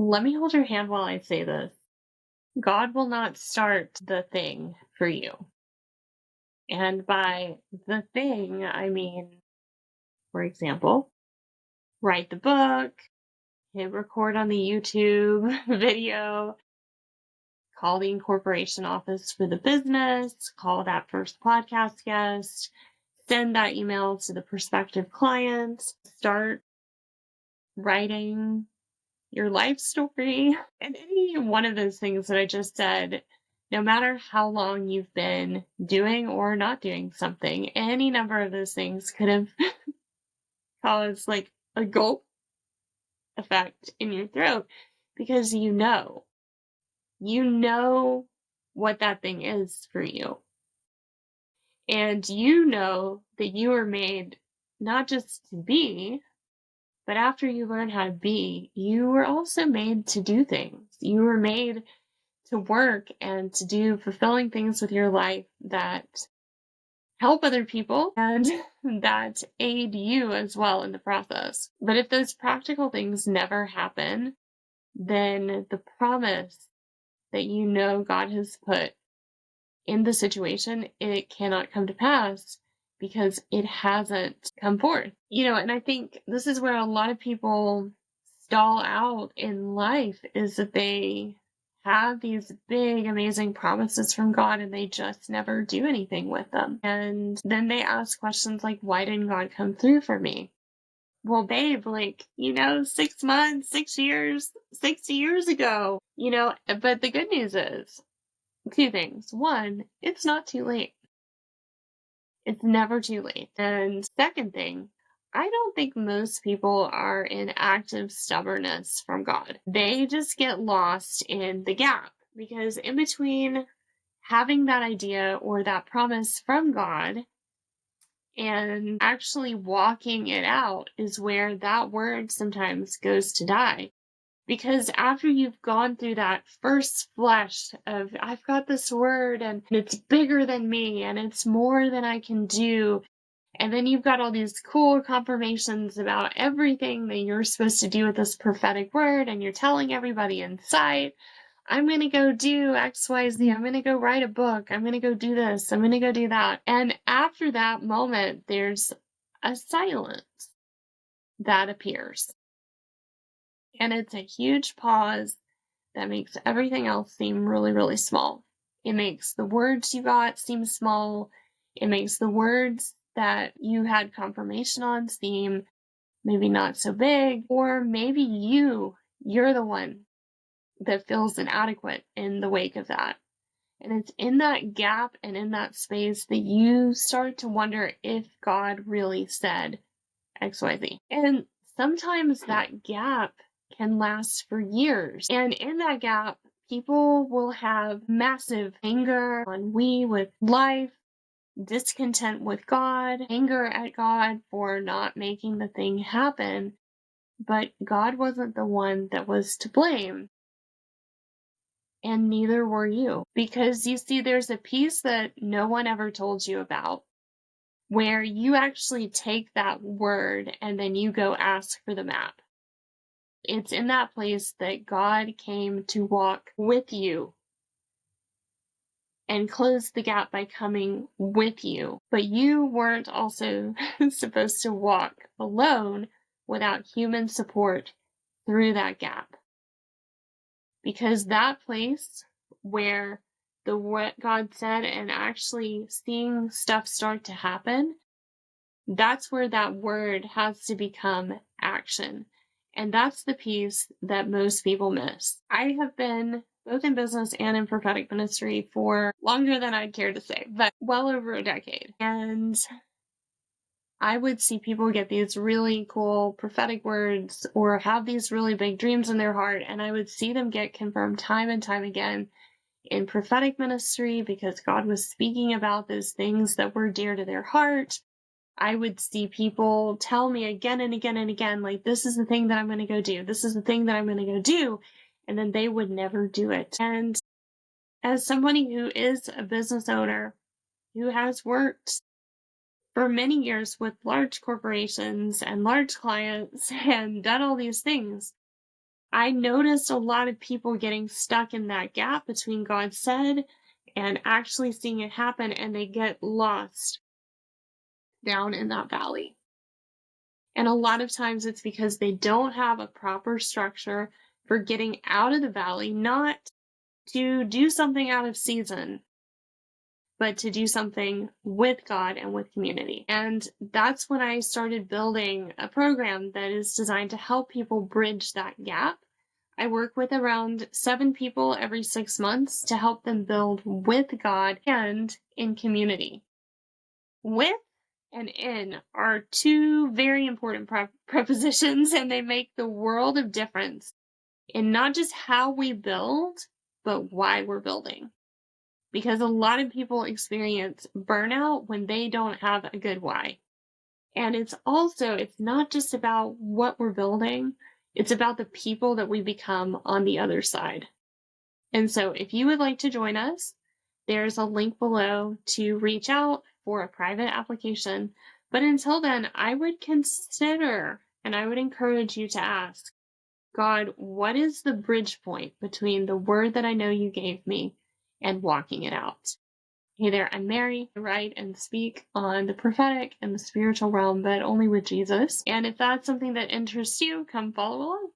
Let me hold your hand while I say this. God will not start the thing for you. And by the thing, I mean, for example, write the book, hit record on the YouTube video, call the incorporation office for the business, call that first podcast guest, send that email to the prospective client, start writing your life story. And any one of those things that I just said, no matter how long you've been doing or not doing something, any number of those things could have caused like a gulp effect in your throat because you know what that thing is for you. And you know that you were made not just to be, but after you learn how to be, you were also made to do things. You were made to work and to do fulfilling things with your life that help other people and that aid you as well in the process. But if those practical things never happen, then the promise that you know God has put in the situation, it cannot come to pass because it hasn't come forth. And I think this is where a lot of people stall out in life, is that they have these big, amazing promises from God and they just never do anything with them. And then they ask questions like, why didn't God come through for me? Well, babe, 6 months, 6 years, 60 years ago, but the good news is two things. One, it's not too late. It's never too late. And second thing, I don't think most people are in active stubbornness from God. They just get lost in the gap because in between having that idea or that promise from God and actually walking it out is where that word sometimes goes to die. Because after you've gone through that first flush of, I've got this word and it's bigger than me and it's more than I can do. And then you've got all these cool confirmations about everything that you're supposed to do with this prophetic word. And you're telling everybody in sight, I'm going to go do X, Y, Z. I'm going to go write a book. I'm going to go do this. I'm going to go do that. And after that moment, there's a silence that appears. And it's a huge pause that makes everything else seem really, really small. It makes the words you got seem small. It makes the words that you had confirmation on seem maybe not so big. Or maybe you're the one that feels inadequate in the wake of that. And it's in that gap and in that space that you start to wonder if God really said XYZ. And sometimes that gap can last for years. And in that gap, people will have massive anger, ennui with life, discontent with God, anger at God for not making the thing happen. But God wasn't the one that was to blame. And neither were you. Because you see, there's a piece that no one ever told you about, where you actually take that word and then you go ask for the map. It's in that place that God came to walk with you and close the gap by coming with you. But you weren't also supposed to walk alone without human support through that gap. Because that place where what God said and actually seeing stuff start to happen, that's where that word has to become action. And that's the piece that most people miss. I have been both in business and in prophetic ministry for longer than I'd care to say, but well over a decade. And I would see people get these really cool prophetic words or have these really big dreams in their heart, and I would see them get confirmed time and time again in prophetic ministry because God was speaking about those things that were dear to their heart. I would see people tell me again and again and again, like, this is the thing that I'm going to go do. This is the thing that I'm going to go do. And then they would never do it. And as somebody who is a business owner, who has worked for many years with large corporations and large clients and done all these things, I noticed a lot of people getting stuck in that gap between God said and actually seeing it happen, and they get lost down in that valley. And a lot of times it's because they don't have a proper structure for getting out of the valley, not to do something out of season, but to do something with God and with community. And that's when I started building a program that is designed to help people bridge that gap. I work with around 7 people every 6 months to help them build with God and in community. With and in are two very important prepositions, and they make the world of difference in not just how we build, but why we're building. Because a lot of people experience burnout when they don't have a good why. And it's not just about what we're building, it's about the people that we become on the other side. And so if you would like to join us, there's a link below to reach out for a private application. But until then, I would consider and I would encourage you to ask, God, what is the bridge point between the word that I know you gave me and walking it out? Hey there, I'm Mary. I write and speak on the prophetic and the spiritual realm, but only with Jesus. And if that's something that interests you, come follow along.